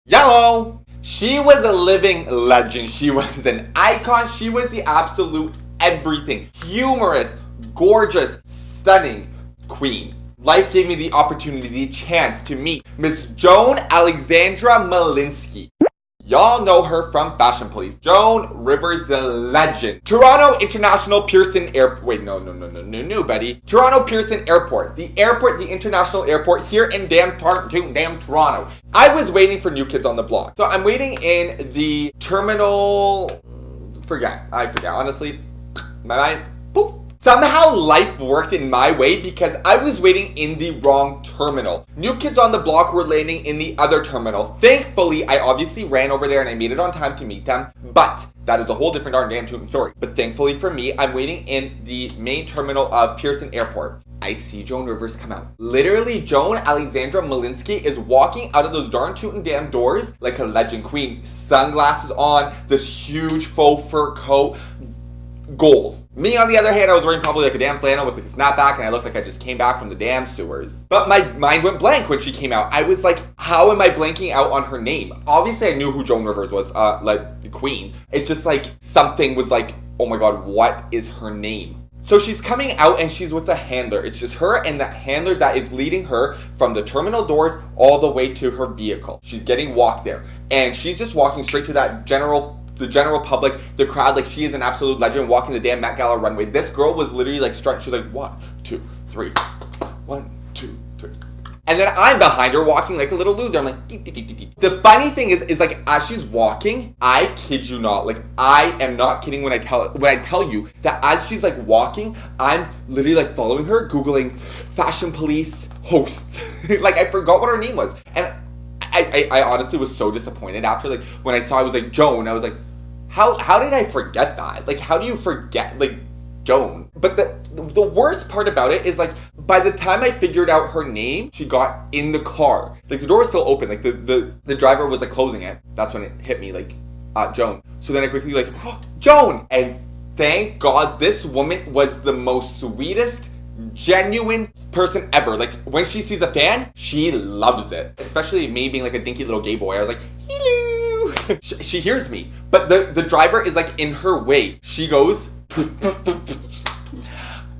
Yellow! She was a living legend. She was an icon. She was the absolute everything. Humorous, gorgeous, stunning queen. Life gave me the opportunity, the chance to meet Miss Joan Alexandra Malinsky. Y'all know her from Fashion Police. Joan Rivers, the legend. Toronto International Pearson Airport. Wait, no, buddy. Toronto Pearson Airport. The international airport here in damn Toronto. I was waiting for New Kids on the Block. So I'm waiting in the terminal. I forget, honestly. My mind, poof. Somehow life worked in my way because I was waiting in the wrong terminal. New Kids on the Block were landing in the other terminal. Thankfully, I obviously ran over there and I made it on time to meet them, but that is a whole different darn damn tootin' story. But thankfully for me, I'm waiting in the main terminal of Pearson Airport. I see Joan Rivers come out. Literally, Joan Alexandra Malinsky is walking out of those darn tootin' damn doors like a legend queen. Sunglasses on, this huge faux fur coat. Goals. Me, on the other hand, I was wearing probably like a damn flannel with like a snapback and I looked like I just came back from the damn sewers. But my mind went blank when she came out. I was like, how am I blanking out on her name? Obviously, I knew who Joan Rivers was, like the queen. It's just like something was like, oh my god, what is her name? So she's coming out and she's with a handler. It's just her and that handler that is leading her from the terminal doors all the way to her vehicle. She's getting walked there. And she's just walking straight to that the general public, the crowd, like she is an absolute legend walking the damn Met Gala runway. This girl was literally like strutting. She's like, 1, 2, 3. 1, 2, 3. And then I'm behind her walking like a little loser. I'm like, deep, deep, deep, deep, deep. The funny thing is like as she's walking, I kid you not, like I am not kidding when I tell you that as she's like walking, I'm literally like following her, Googling Fashion Police hosts. Like I forgot what her name was. And I honestly was so disappointed after, like when I saw I was like Joan, I was like, how did I forget that? Like how do you forget like Joan? But the worst part about it is like by the time I figured out her name, she got in the car. Like the door was still open, like the driver was like closing it. That's when it hit me, like Joan. So then I quickly like, oh, Joan! And thank God this woman was the most sweetest, genuine person ever. Like when she sees a fan, she loves it. Especially me being like a dinky little gay boy. I was like, hello. She hears me, but the driver is like in her way. She goes,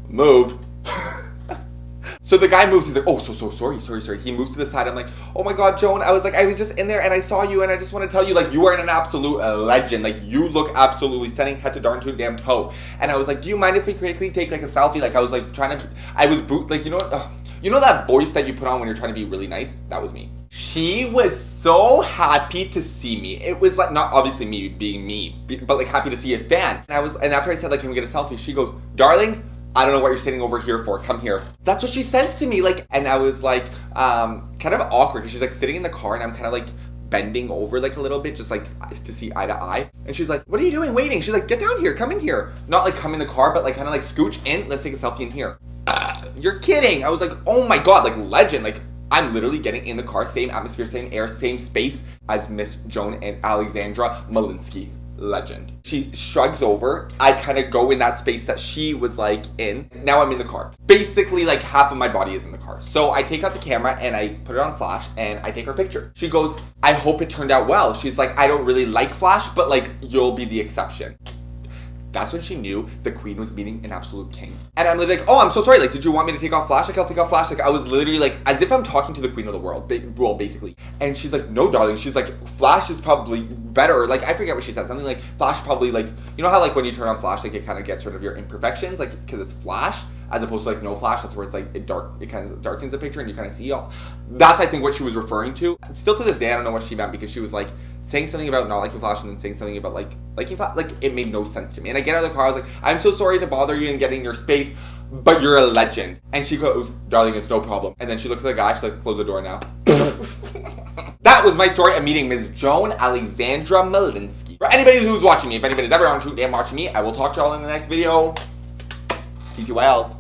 move. So the guy moves. He's like, oh, so sorry. He moves to the side. I'm like, oh my god, Joan. I was just in there and I saw you and I just want to tell you, like, you are an absolute legend. Like, you look absolutely stunning head to darn to damn toe. And I was like, do you mind if we quickly take like a selfie? Like, I was like like, you know what? You know that voice that you put on when you're trying to be really nice? That was me. She was so happy to see me. It was like, not obviously me being me, but like happy to see a fan. And after I said like, can we get a selfie? She goes, darling, I don't know what you're standing over here for. Come here. That's what she says to me. Like, and I was like, kind of awkward because she's like sitting in the car and I'm kind of like bending over like a little bit just like to see eye to eye. And she's like, what are you doing waiting? She's like, get down here, come in here. Not like come in the car, but like kind of like scooch in. Let's take a selfie in here. You're kidding. I was like, oh my god, like legend. Like I'm literally getting in the car, same atmosphere, same air, same space as Miss Joan and Alexandra Malinsky. Legend. She shrugs over. I kind of go in that space that she was like in. Now I'm in the car. Basically like half of my body is in the car. So I take out the camera and I put it on flash and I take her picture. She goes, I hope it turned out well. She's like, I don't really like flash, but like you'll be the exception. That's when she knew the queen was meeting an absolute king. And I'm literally like, oh, I'm so sorry. Like, did you want me to take off flash? Like, I'll take off flash. Like, I was literally like, as if I'm talking to the queen of the world. Well, basically. And she's like, no, darling. She's like, flash is probably better. Like, I forget what she said. Something like, flash probably like, you know how like when you turn on flash, like it kind of gets rid of your imperfections? Like, because it's flash. As opposed to like no flash, that's where it's like it kind of darkens the picture and you kind of see all. That's I think what she was referring to. Still to this day, I don't know what she meant because she was like saying something about not liking flash and then saying something about like liking flash. Like it made no sense to me. And I get out of the car, I was like, I'm so sorry to bother you and get in your space, but you're a legend. And she goes, darling, it's no problem. And then she looks at the guy, she's like, close the door now. That was my story of meeting Ms. Joan Alexandra Malinsky. For anybody who's watching me, if anybody's ever on Shoot Damn watching me, I will talk to y'all in the next video. Teach you well.